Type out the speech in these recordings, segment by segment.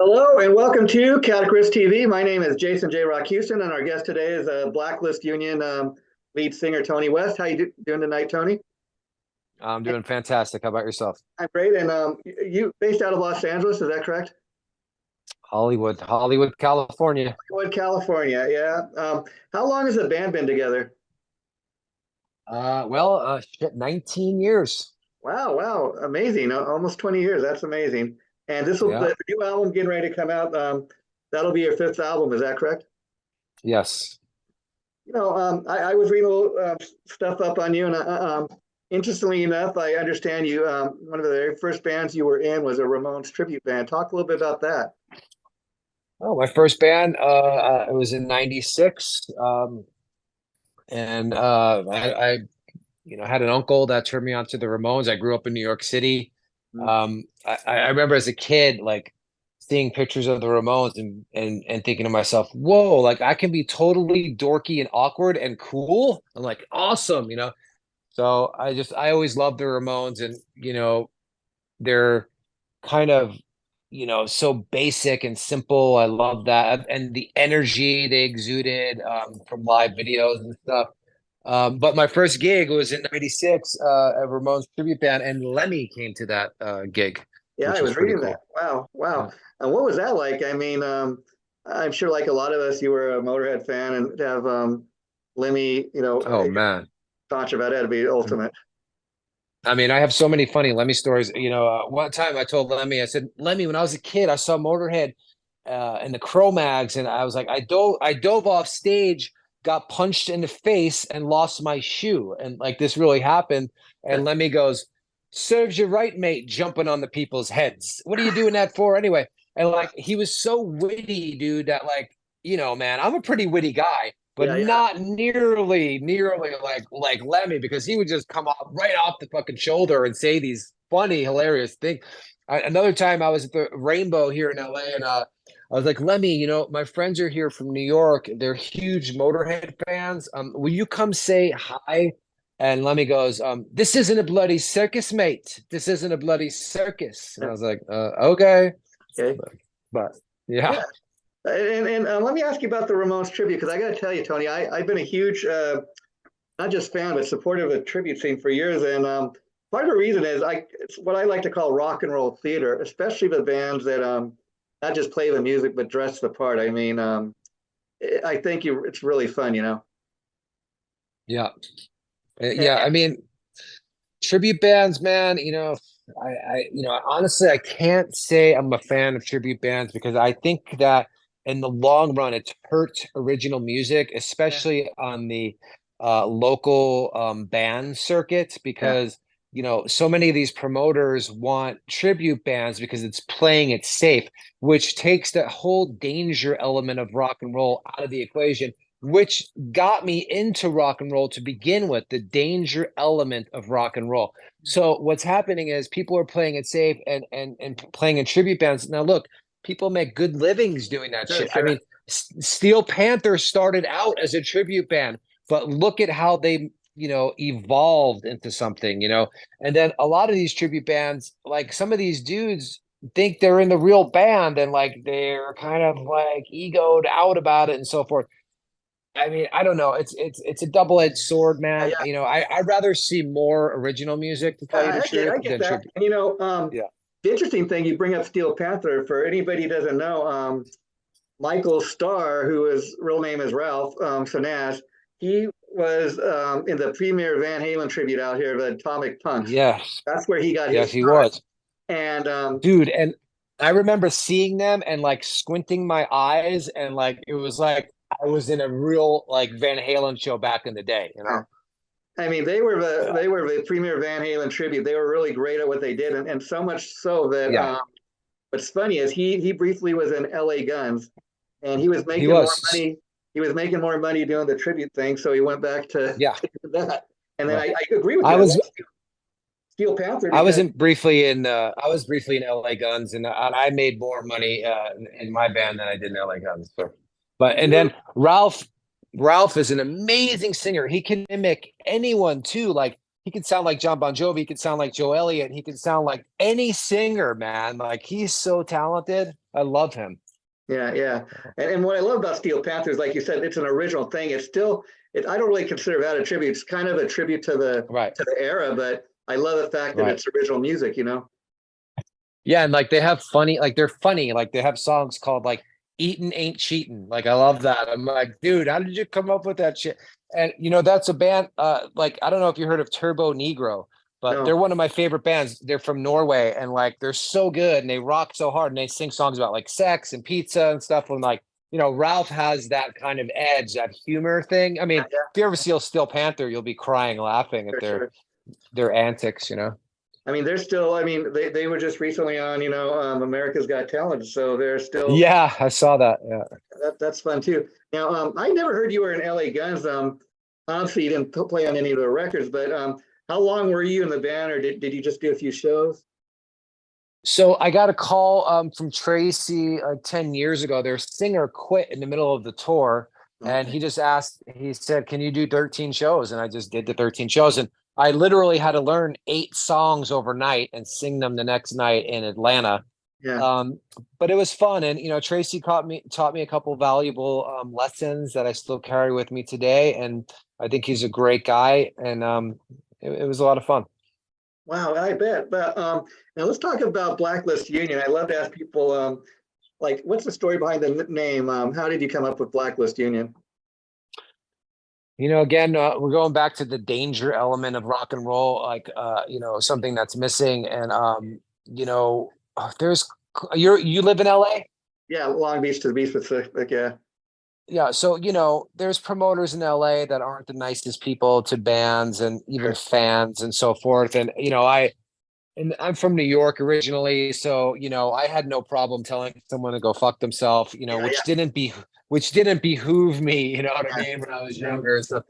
Hello and welcome to Catechris TV. My name is Jason J. Rock Houston, and our guest today is Blacklist Union lead singer Tony West. How you doing tonight, Tony? I'm doing fantastic. How about yourself? I'm great. And you based out of Los Angeles, is that correct? Hollywood, California. Hollywood, California. Yeah. How long has the band been together? Shit, 19 years. Wow, wow, amazing! Almost 20 years. That's amazing. And this will Yeah. the new album getting ready to come out. That'll be your fifth album. Is that correct? Yes. I was reading a little stuff up on you, and interestingly enough, I understand you. One of the very first bands you were in was a Ramones tribute band. Talk a little bit about that. Oh, my first band, it was in '96. And had an uncle that turned me on to the Ramones. I grew up in New York City. Mm. I remember as a kid, like seeing pictures of the Ramones and thinking to myself, whoa, like I can be totally dorky and awkward and cool. I'm like, awesome. So I always loved the Ramones, and they're kind of so basic and simple. I love that, and the energy they exuded from live videos and stuff. But my first gig was in '96, a Ramones tribute band, and Lemmy came to that gig, Yeah, I which was was pretty reading that. cool. Wow, Yeah. wow. And what was that like? I mean, I'm sure, like a lot of us, you were a Motorhead fan, and to have Lemmy, Oh man. talk about it, would be ultimate. I mean, I have so many funny Lemmy stories. One time I told Lemmy, I said, Lemmy, when I was a kid, I saw Motorhead in the Cro-Mags, and I was like, I dove off stage, got punched in the face, and lost my shoe, and like this really happened. And Lemmy goes, "Serves you right, mate, jumping on the people's heads. What are you doing that for anyway?" And like he was so witty, dude, that like man, I'm a pretty witty guy, but Yeah, yeah. not nearly like Lemmy, because he would just come off right off the fucking shoulder and say these funny, hilarious things. Another time I was at the Rainbow here in LA, and I was like, Lemmy, my friends are here from New York. They're huge Motorhead fans. Will you come say hi? And Lemmy goes, this isn't a bloody circus, mate. This isn't a bloody circus. And I was like, okay. Okay. But yeah. Yeah. And let me ask you about the Ramones tribute, because I got to tell you, Tony, I've been a huge, not just fan, but supporter of the tribute scene for years. And part of the reason is it's what I like to call rock and roll theater, especially the bands that not just play the music, but dress the part. I mean, I think it's really fun. Yeah. And, Yeah. I mean, tribute bands, man, honestly, I can't say I'm a fan of tribute bands, because I think that in the long run, it's hurt original music, yeah, especially on the local band circuits, yeah, because so many of these promoters want tribute bands because it's playing it safe, which takes that whole danger element of rock and roll out of the equation, which got me into rock and roll to begin with, the danger element of rock and roll. So what's happening is people are playing it safe and playing in tribute bands. Now look, people make good livings doing that sure, shit. I sure. mean, Steel Panther started out as a tribute band, but look at how they evolved into something. And then a lot of these tribute bands, like some of these dudes think they're in the real band, and like they're kind of like egoed out about it and so forth. I mean, I don't know. It's a double-edged sword, Yeah, man. yeah. I'd rather see more original music, to tell you the I truth, get than that. tribute. And Yeah. the interesting thing, you bring up Steel Panther. For anybody who doesn't know, Michael Starr, who his real name is Ralph Sonash, he was in the premier Van Halen tribute out here, the Atomic Punks. Yes. That's where he got Yes, his he start. was. And Dude, and I remember seeing them and like squinting my eyes, and like it was like I was in a real like Van Halen show back in the day. I mean, Yeah. they were the premier Van Halen tribute. They were really great at what they did, and so much so that Yeah, what's funny is he briefly was in L.A. Guns, and he was he making more was. money. He was making more money doing the tribute thing, so he went back Yeah. to that. And then Well, I agree with I you. I was like Steel Panther I was because in briefly in I was briefly in LA Guns, and I made more money in my band than I did in LA Guns. So, but and you then Ralph is an amazing singer. He can mimic anyone too. Like he can sound like John Bon Jovi, he can sound like Joe Elliott, he can sound like any singer, man. Like he's so talented. I love him. Yeah, yeah. And what I love about Steel Panther is, like you said, it's an original thing. It's still, I don't really consider that a tribute. It's kind of a tribute to Right. the era, but I love the fact that Right. it's original music, you know? Yeah, and like they have funny, like they're funny, like they have songs called like "Eatin' Ain't Cheatin'." Like I love that. I'm like, dude, how did you come up with that shit? And you know, that's a band. Like I don't know if you heard of Turbo Negro, but No. they're one of my favorite bands. They're from Norway, and like they're so good, and they rock so hard, and they sing songs about like sex and pizza and stuff. And like, you know, Ralph has that kind of edge, that humor thing. I mean, Yeah, if you ever see Steel Panther, you'll be crying laughing at for sure. their antics. You know. I mean, they're still, I mean, they were just recently on, America's Got Talent. So they're still, Yeah, I saw that. Yeah. that's fun too. Now, I never heard you were in LA Guns. Obviously you didn't play on any of the records, but how long were you in the band, or did you just do a few shows? So I got a call from Tracy 10 years ago. Their singer quit in the middle of the tour, and Okay. he just asked, he said, "Can you do 13 shows?" And I just did the 13 shows. And I literally had to learn 8 songs overnight and sing them the next night in Atlanta. Yeah. Um, but it was fun. And, you know, Tracy taught me a couple valuable lessons that I still carry with me today. And I think he's a great guy. And it was a lot of fun. Wow, I bet. But now let's talk about Blacklist Union. I love to ask people, like, what's the story behind the name? How did you come up with Blacklist Union? You know, again, we're going back to the danger element of rock and roll, like you know, something that's missing. And you know, there's you live in LA? Yeah, Long Beach to be specific. Yeah, Yeah, so you know, there's promoters in LA that aren't the nicest people to bands and even sure. fans and so forth. And you know, I'm from New York originally, so you know, I had no problem telling someone to go fuck themselves, you know, Yeah, yeah, which didn't behoove me, you know what I yeah, mean, when I was younger. So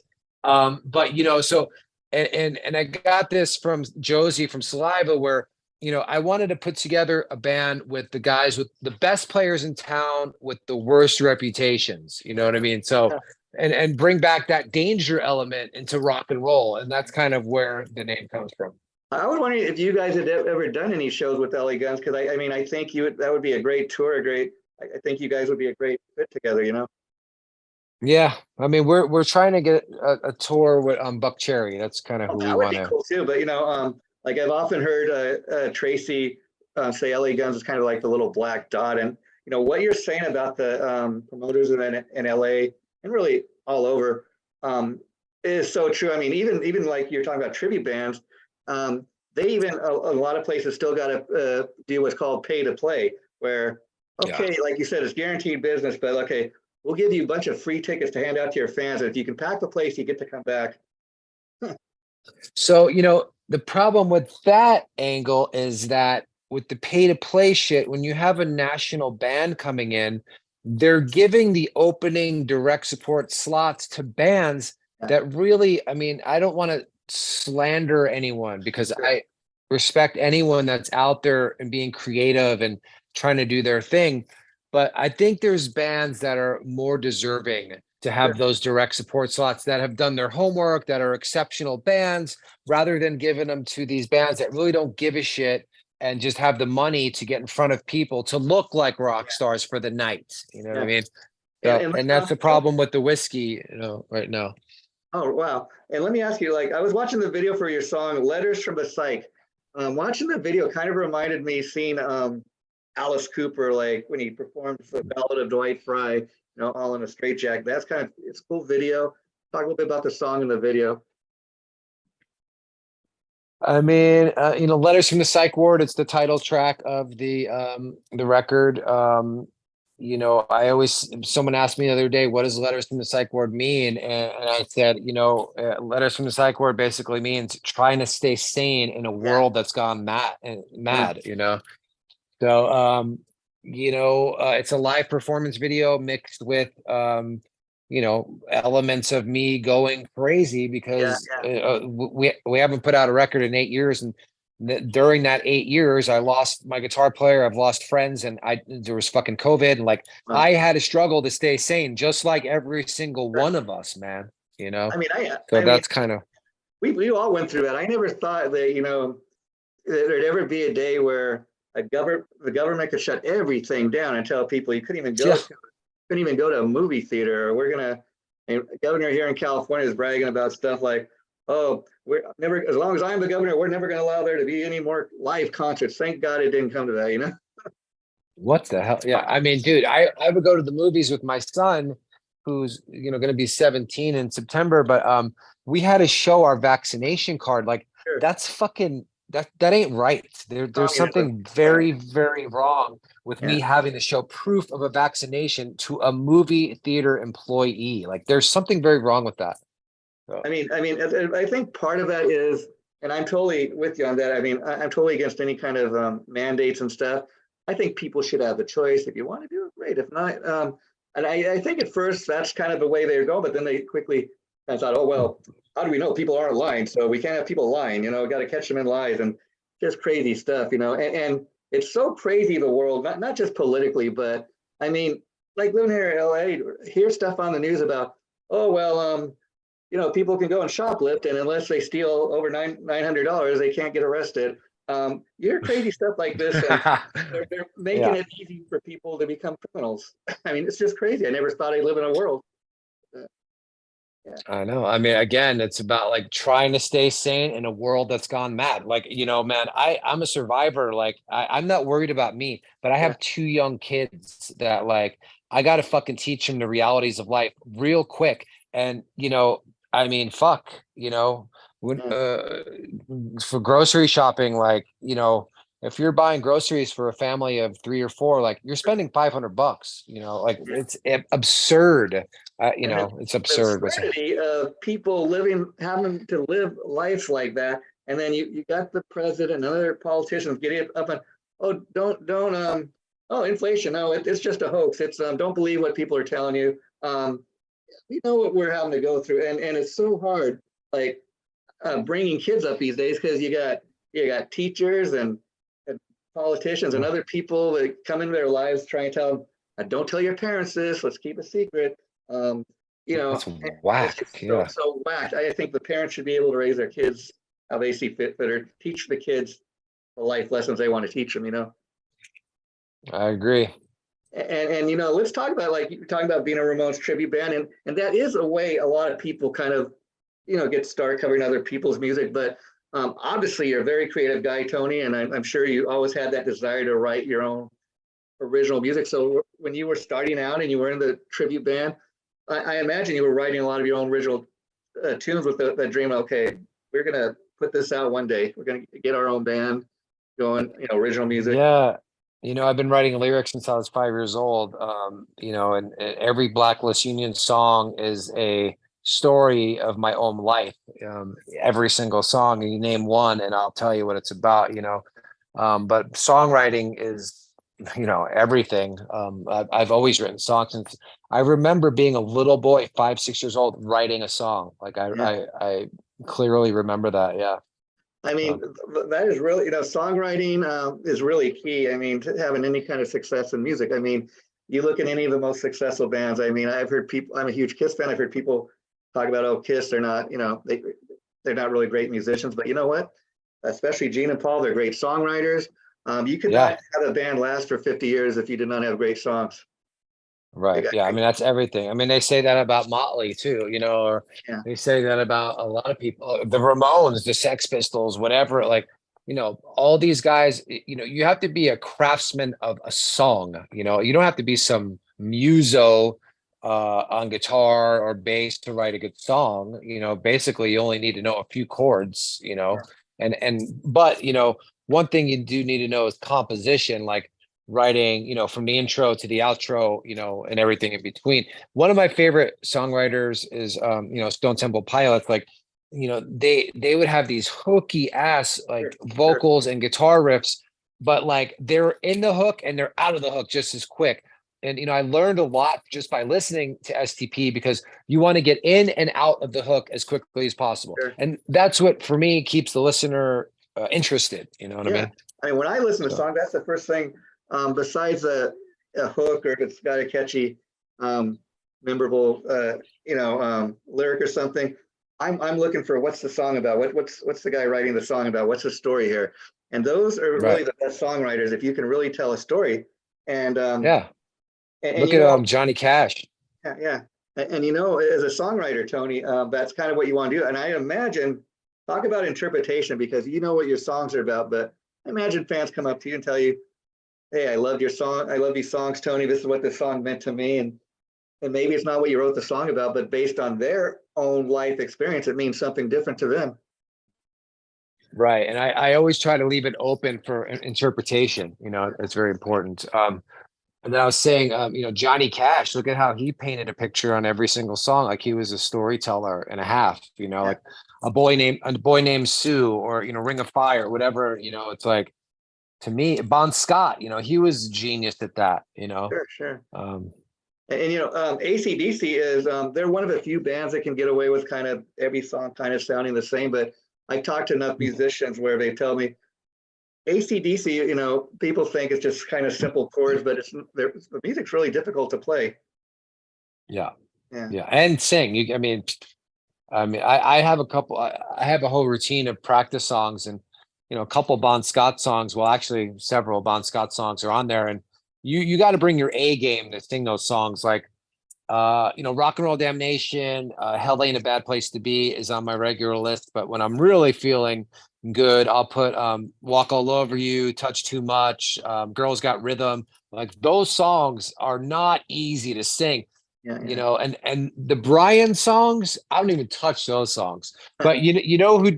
but you know, so and I got this from Josie from Saliva, where you know, I wanted to put together a band with the guys with the best players in town with the worst reputations, you know what I mean? So yeah. and bring back that danger element into rock and roll, and that's kind of where the name comes from. I was wondering if you guys had ever done any shows with LA Guns, because I mean, I think that would be a great tour, a great. I think you guys would be a great fit together. You know. Yeah, I mean, we're trying to get a tour with Buck Cherry. That's kind of Oh, who we that would want be to. cool too. But like I've often heard Tracy say LA Guns is kind of like the little black dot, and what you're saying about the promoters in LA and really all over is so true. I mean, even like you're talking about tribute bands, they even a lot of places still got to do what's called pay to play, where Yeah. okay, like you said, it's guaranteed business, but okay, we'll give you a bunch of free tickets to hand out to your fans, and if you can pack the place, you get to come back. So, you know, the problem with that angle is that with the pay to play shit, when you have a national band coming in, they're giving the opening direct support slots to bands Yeah, that really, I mean, I don't want to slander anyone because sure, I respect anyone that's out there and being creative and trying to do their thing. But I think there's bands that are more deserving to sure. have those direct support slots that have done their homework, that are exceptional bands, rather than giving them to these bands that really don't give a shit and just have the money to get in front of people to look like rock stars for the night. You know what I Yeah. mean? And, So, and and that's the problem with the whiskey, you know, right now. oh wow. And let me ask you, like I was watching the video for your song Letters from the Psych. Watching the video kind of reminded me seeing Alice Cooper, like when he performed the Ballad of Dwight Fry, all in a straitjacket. That's kind of, it's a cool video. Talk a little bit about the song and the video. I mean, you know, Letters from the Psych Ward, it's the title track of the record. You know, someone asked me the other day, what does Letters from the Psych Ward mean? And I said, you know, Letters from the Psych Ward basically means trying to stay sane in a Yeah, world that's gone yeah, mad, you know? So, you know, it's a live performance video mixed with, you know, elements of me going crazy yeah, because yeah. we haven't put out a record in 8 years, and during that 8 years, I lost my guitar player, I've lost friends, and there was fucking COVID, and like Well, I had to struggle to stay sane, just like every single sure. one of us, man. You know, I mean, so that's kind of. we all went through that. I never thought that, there'd ever be a day where the government could shut everything down and tell people you Yeah. couldn't even go to a movie theater. Or and governor here in California is bragging about stuff like, oh, we're never, as long as I'm the governor, we're never going to allow there to be any more live concerts. Thank God it didn't come to that. What the hell? Yeah. I mean, dude, I would go to the movies with my son, who's, going to be 17 in September, but we had to show our vaccination card. Like Sure. that's fucking that ain't right. There's Communism. something very, very wrong with Yeah. me having to show proof of a vaccination to a movie theater employee. Like there's something very wrong with that. So, I think part of that is, and I'm totally with you on that. I mean, I'm totally against any kind of mandates and stuff. I think people should have the choice. If you want to do it, great. If not, and I think at first that's kind of the way they go, but then they quickly kind of thought, oh well, how do we know people aren't lying? So we can't have people lying. Got to catch them in lies and just crazy stuff. And it's so crazy the world, not just politically, but I mean, like living here in LA, hear stuff on the news about, oh well, people can go and shoplift, and unless they steal over $900, they can't get arrested. You hear crazy stuff like this, and they're making yeah. it easy for people to become criminals. I mean, it's just crazy. I never thought I'd live in a world. Yeah. I know. I mean, again, it's about like trying to stay sane in a world that's gone mad. Like, man, I'm a survivor. Like, I'm not worried about me, but I Yeah. have two young kids that like I gotta fucking teach them the realities of life real quick. And I mean, fuck, when Yeah. for grocery shopping, like, if you're buying groceries for a family of 3 or 4, like you're spending $500, like it's absurd. And It's the absurd. absurdity of people having to live lives like that, and then you got the president and other politicians getting up and, oh, don't oh, inflation, no, it's just a hoax. It's don't believe what people are telling you. We know what we're having to go through, and it's so hard, like bringing kids up these days, because you got teachers and politicians and other people that come into their lives trying to tell them, don't tell your parents this, let's keep a secret. um, That's it's whack. just so Yeah, so whacked. I think the parents should be able to raise their kids how they see fit, or teach the kids the life lessons they want to teach them. I agree. And let's talk about, like you're talking about being a Ramones tribute band, and that is a way a lot of people kind of get started covering other people's music. But obviously you're a very creative guy, Tony, and I'm sure you always had that desire to write your own original music. So when you were starting out and you were in the tribute band, I imagine you were writing a lot of your own original tunes with that dream. Okay, we're gonna put this out one day. We're gonna get our own band going. Original music. Yeah. I've been writing lyrics since I was 5 years old. And every Blacklist Union song is a story of my own life. Every single song, and you name one, and I'll tell you what it's about. But songwriting is, everything. I've always written songs since I remember being a little boy, 5, 6 years old, writing a song. Like Yeah. I clearly remember that. Yeah. I mean, that is really, songwriting is really key. I mean, to having any kind of success in music. I mean, you look at any of the most successful bands. I mean, I've heard people, I'm a huge Kiss fan. I've heard people talk about, oh, Kiss, they're not, they're not really great musicians. But you know what? Especially Gene and Paul, they're great songwriters. You could Yeah. not have a band last for 50 years if you did not have great songs. Right. Yeah. I mean, that's everything. I mean, they say that about Motley too, or Yeah. they say that about a lot of people, the Ramones, the Sex Pistols, whatever. Like, all these guys, you have to be a craftsman of a song. You don't have to be some muso on guitar or bass to write a good song. Basically you only need to know a few chords, but one thing you do need to know is composition, like writing, from the intro to the outro, and everything in between. One of my favorite songwriters is, Stone Temple Pilots. Like, they would have these hooky ass like vocals and guitar riffs, but like they're in the hook and they're out of the hook just as quick. And I learned a lot just by listening to STP, because you want to get in and out of the hook as quickly as possible. Sure. And that's what, for me, keeps the listener interested. You know what I mean? I mean, when I listen to songs, that's the first thing. Besides a hook, or if it's got a catchy, memorable, lyric or something, I'm looking for what's the song about? What's the guy writing the song about? What's the story here? And those are really Right. the best songwriters if you can really tell a story. And Yeah. and Look you at know, Johnny Cash. yeah, yeah. And you know, as a songwriter, Tony, that's kind of what you want to do. And I imagine, talk about interpretation because you know what your songs are about, but I imagine fans come up to you and tell you, "Hey, I loved your song. I love these songs, Tony. This is what this song meant to me." And maybe it's not what you wrote the song about, but based on their own life experience, it means something different to them. Right. And I always try to leave it open for interpretation. It's very important. And then I was saying, Johnny Cash, look at how he painted a picture on every single song. Like he was a storyteller and a half, Yeah, like a boy named Sue, or, Ring of Fire, whatever, it's like, to me, Bon Scott, he was a genius at that. sure, sure. Um, And you know, AC/DC is they're one of a few bands that can get away with kind of every song kind of sounding the same. But I talked to enough musicians where they tell me AC/DC, you know, people think it's just kind of simple chords, but the music's really difficult to play. yeah, Yeah, yeah. And sing. I mean, I have a couple. I have a whole routine of practice songs, and a couple Bon Scott songs. Well, actually, several Bon Scott songs are on there, and you got to bring your A game to sing those songs. Like, Rock and Roll Damnation, Hell Ain't a Bad Place to Be is on my regular list. But when I'm really feeling good, I'll put Walk All Over You, Touch Too Much, Girls Got Rhythm. Like those songs are not easy to sing. yeah, you yeah. know and the Brian songs, I don't even touch those songs. But you know who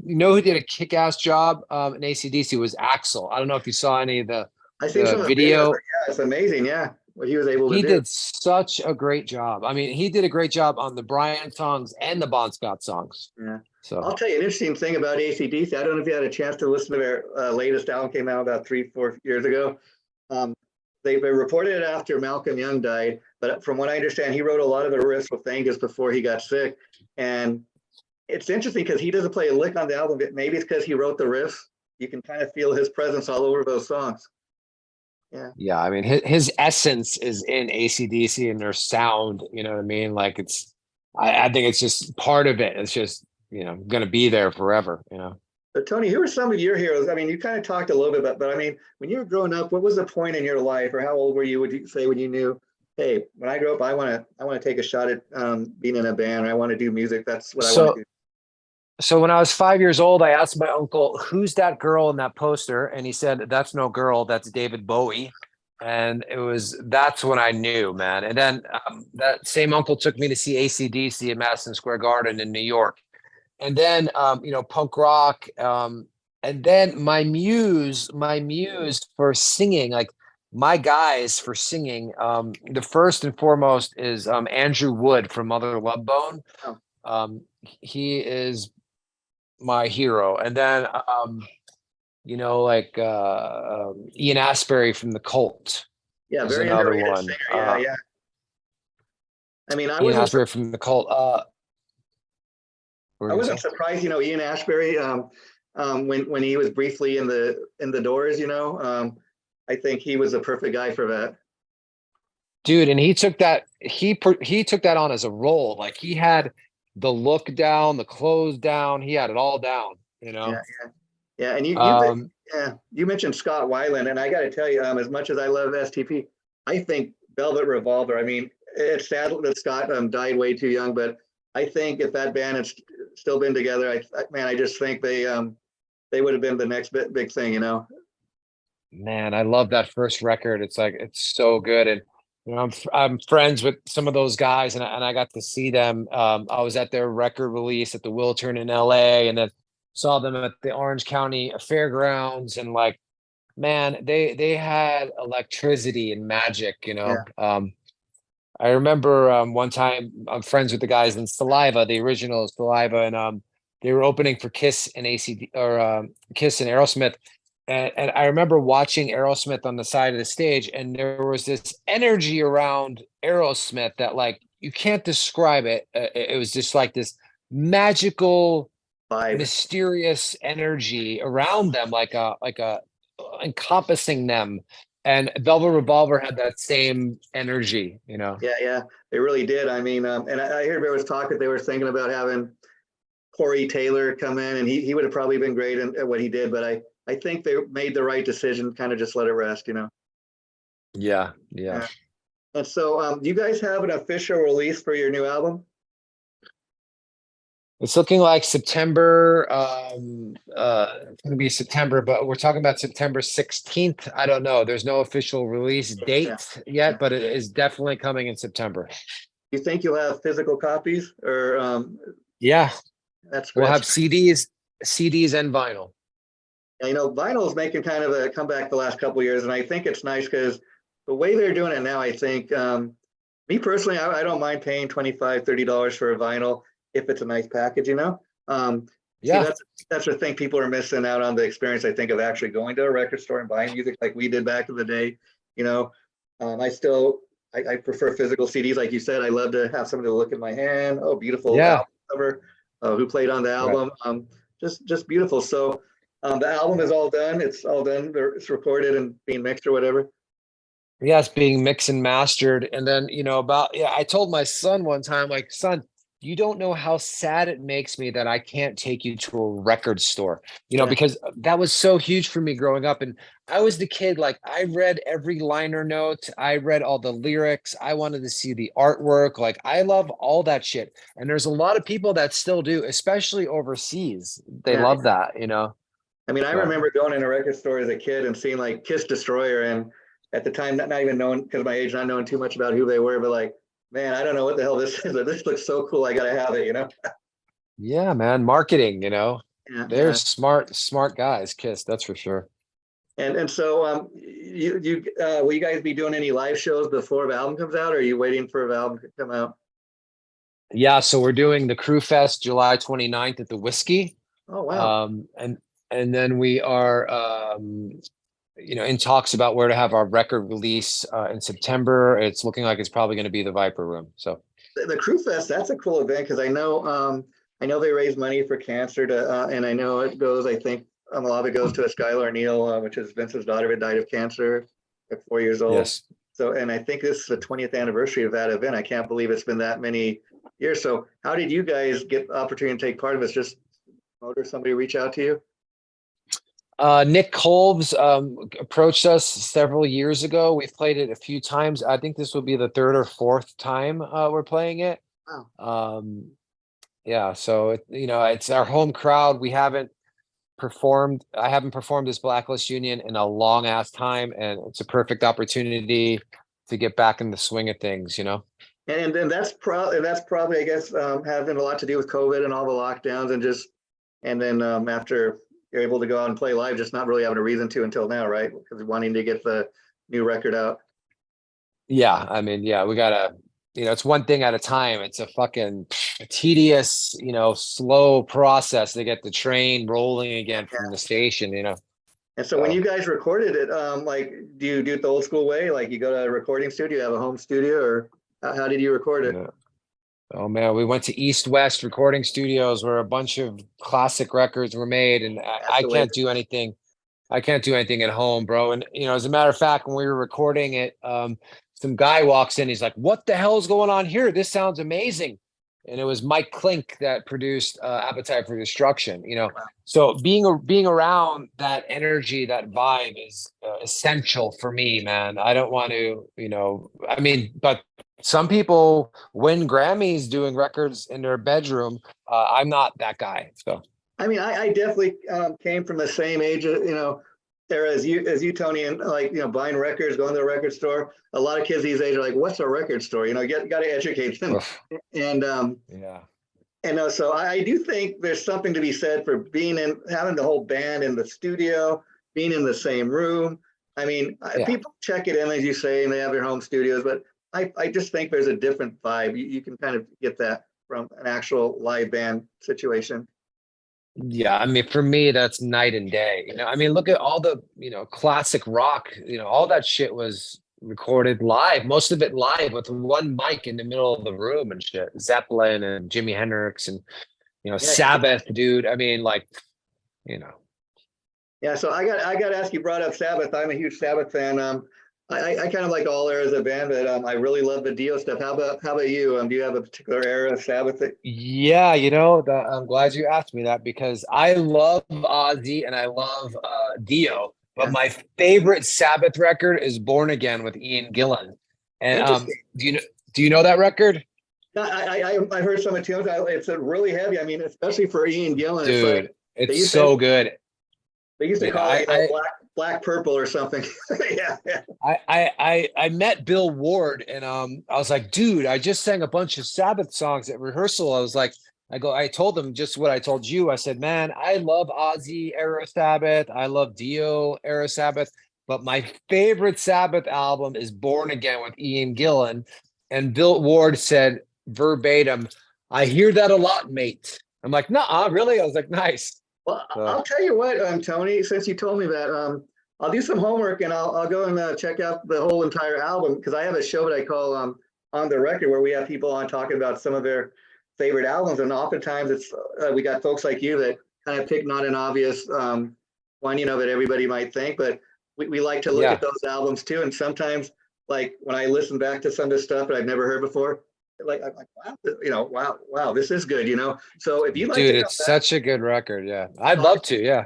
did a kick-ass job in AC/DC was Axel. I don't know if you saw any of the I think the some of the videos, video. are, yeah, it's amazing. Yeah, what he was able to He do. did such a great job. I mean, he did a great job on the Brian songs and the Bon Scott songs. Yeah. So I'll tell you an interesting thing about AC/DC. I don't know if you had a chance to listen to their latest album, came out about 3, 4 years ago. Um, they reported it after Malcolm Young died, but from what I understand, he wrote a lot of the riffs with Angus before he got sick. And it's interesting because he doesn't play a lick on the album. But maybe it's because he wrote the riffs. You can kind of feel his presence all over those songs. Yeah, yeah, I mean, his essence is in AC/DC and their sound. You know what I mean? Like I think it's just part of it. It's just going to be there forever. but Tony, who are some of your heroes? I mean, you kind of talked a little bit about, but I mean, when you were growing up, what was the point in your life, or how old were you? Would you say when you knew, hey, when I grow up, I want to take a shot at being in a band, or I want to do music. That's what I want to So do. So when I was 5 years old, I asked my uncle, "Who's that girl in that poster?" And he said, "That's no girl. That's David Bowie." And that's when I knew, man. And then that same uncle took me to see AC/DC at Madison Square Garden in New York. And then, punk rock. And then my muse for singing, like my guys for singing, the first and foremost is Andrew Wood from Mother Love Bone. Oh, He is my hero. And then like Ian Astbury from the Cult yeah, is very another underrated one. singer. Yeah, yeah. I mean, Ian Astbury from the Cult. What were I you gonna wasn't say? surprised. You know, Ian Ashbury, when he was briefly in the Doors. You know, I think he was the perfect guy for that. Dude, and he took that on as a role. Like he had the look down, the clothes down, he had it all down, you Yeah, know. yeah, yeah. And Um, yeah, you mentioned Scott Weiland, and I got to tell you, as much as I love STP, I think Velvet Revolver. I mean, it's sad that Scott died way too young, but I think if that band had still been together, man, I just think they would have been the next big thing, you know. Man, I love that first record. It's like it's so good. And I'm friends with some of those guys, and I got to see them. I was at their record release at the Wiltern in LA, and then saw them at the Orange County Fairgrounds. And like, man, they had electricity and magic. Yeah, I remember one time I'm friends with the guys in Saliva, the original Saliva, and they were opening for Kiss and ACD, or Kiss and Aerosmith. And I remember watching Aerosmith on the side of the stage, and there was this energy around Aerosmith that, like, you can't describe it. It was just like this magical, vibe. mysterious energy around them, like a encompassing them. And Velvet Revolver had that same energy. Yeah, yeah, they really did. I mean, and I heard there was talk that they were thinking about having Corey Taylor come in, and he would have probably been great at what he did. But I think they made the right decision, kind of just let it rest, you know. Yeah. And so, do you guys have an official release for your new album? It's looking like September. It's gonna be September, but we're talking about September 16th. I don't know. There's no official release Yeah. date yet, but it is definitely coming in September. You think you'll have physical copies, or Yeah, that's we'll great. have CDs and vinyl. You know, vinyl is making kind of a comeback the last couple of years, and I think it's nice because the way they're doing it now, I think, me personally, I don't mind paying $25, $30 for a vinyl if it's a nice package, you know. See, Yeah, that's the thing, people are missing out on the experience, I think, of actually going to a record store and buying music like we did back in the day. You know, I prefer physical CDs, like you said. I love to have somebody to look at my hand. Oh, beautiful yeah, album cover. Who played on the right. album? Just beautiful. So the album is all done. It's all done. It's recorded and being mixed or whatever. Yeah, it's being mixed and mastered. And then, I told my son one time, like, son, you don't know how sad it makes me that I can't take you to a record store, Yeah. because that was so huge for me growing up. And I was the kid, like, I read every liner note, I read all the lyrics, I wanted to see the artwork. Like, I love all that shit. And there's a lot of people that still do, especially overseas. They Yeah. love that, I mean, I But remember going in a record store as a kid and seeing like Kiss Destroyer, and at the time, not even knowing, because of my age, not knowing too much about who they were, but like, man, I don't know what the hell this is. But this looks so cool. I gotta have it, you know? yeah, man, marketing, Yeah, they're yeah. smart guys, Kiss, that's for sure. And so, you will you guys be doing any live shows before the album comes out, or are you waiting for the album to come out? Yeah, so we're doing the Crew Fest July 29th at the Whiskey. Oh wow. And then we are in talks about where to have our record release in September. It's looking like it's probably going to be the Viper Room. So The Crew Fest, that's a cool event because I know they raise money for cancer and I know it goes, I think a lot of it goes to a Skylar Neal, which is Vince's daughter, who died of cancer at 4 years old. yes. So, and I think this is the 20th anniversary of that event. I can't believe it's been that many years. So how did you guys get the opportunity to take part of it? Just or somebody reach out to you? Nick Kolbs approached us several years ago. We've played it a few times. I think this will be the third or fourth time we're playing it. Wow. Yeah, so it's our home crowd. I haven't performed this Blacklist Union in a long ass time, and it's a perfect opportunity to get back in the swing of things, And that's probably I guess having a lot to do with COVID and all the lockdowns and then after you're able to go out and play live, just not really having a reason to until now, right? Because wanting to get the new record out. Yeah, I mean, yeah, we gotta, it's one thing at a time. It's a fucking tedious, slow process to get the train rolling again from the station. And so when you guys recorded it, like, do you do it the old school way? Like you go to a recording studio, have a home studio, or how did you record it? Yeah. Oh man, we went to East West Recording Studios where a bunch of classic records were made, and That's I the way. can't do anything. I can't do anything at home, bro. And as a matter of fact, when we were recording it, some guy walks in. He's like, "What the hell is going on here? This sounds amazing." And it was Mike Klink that produced Appetite for Destruction. So being around that energy, that vibe is essential for me, man. I don't want to, I mean, but some people win Grammys doing records in their bedroom. I'm not that guy. So I mean, I definitely came from the same age, era as you, Tony, and like, buying records, going to the record store. A lot of kids these days are like, "What's a record store?" Got to educate them. oof, And yeah, so I do think there's something to be said for having the whole band in the studio, being in the same room. I mean, yeah. people check it in, as you say, and they have their home studios, but I just think there's a different vibe. You can kind of get that from an actual live band situation. Yeah, I mean, for me, that's night and day. I mean, look at all the, classic rock, all that shit was recorded live, most of it live with one mic in the middle of the room and shit. Zeppelin and Jimi Hendrix and, Yeah, Sabbath, dude. I mean, like, you know, yeah. So I got to ask you. Brought up Sabbath. I'm a huge Sabbath fan. I kind of like all eras of band, but I really love the Dio stuff. How about you? Do you have a particular era of Sabbath that? Yeah, I'm glad you asked me that because I love Ozzy and I love Dio, but Yeah, my favorite Sabbath record is Born Again with Ian Gillan. And interesting. do you know that record? No, I heard some of tunes. It's really heavy. I mean, especially for Ian Gillan, it's like Dude, they it's used to so good. they used to Yeah, call it, black purple or something. Yeah, yeah. I met Bill Ward and I was like, dude, I just sang a bunch of Sabbath songs at rehearsal. I told him just what I told you. I said, man, I love Ozzy era Sabbath. I love Dio era Sabbath, but my favorite Sabbath album is Born Again with Ian Gillan. And Bill Ward said verbatim, I hear that a lot, mate. I'm like, nah, really? I was like, nice. Well, So I'll tell you what, Tony. Since you told me that, I'll do some homework and I'll go and check out the whole entire album because I have a show that I call on the record where we have people on talking about some of their favorite albums, and oftentimes it's we got folks like you that kind of pick not an obvious one, that everybody might think, but we like to look at yeah, those albums too, and sometimes like when I listen back to some of the stuff that I've never heard before, like I'm like wow, wow, this is good. So if you'd like to dude, come it's back such a good record. Yeah, I'd talk love to. Yeah.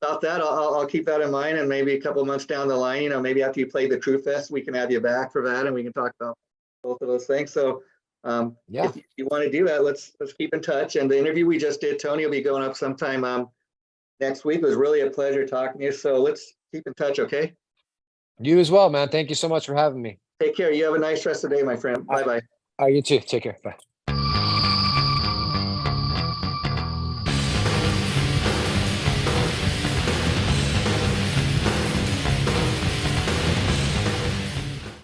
about that, I'll keep that in mind, and maybe a couple of months down the line, maybe after you play the True Fest, we can have you back for that, and we can talk about both of those things. So, Yeah. if you want to do that, let's keep in touch. And the interview we just did, Tony, will be going up sometime next week. It was really a pleasure talking to you. So let's keep in touch, okay? You as well, man. Thank you so much for having me. Take care. You have a nice rest of the day, my friend. I, Bye bye. you too. Take care. Bye.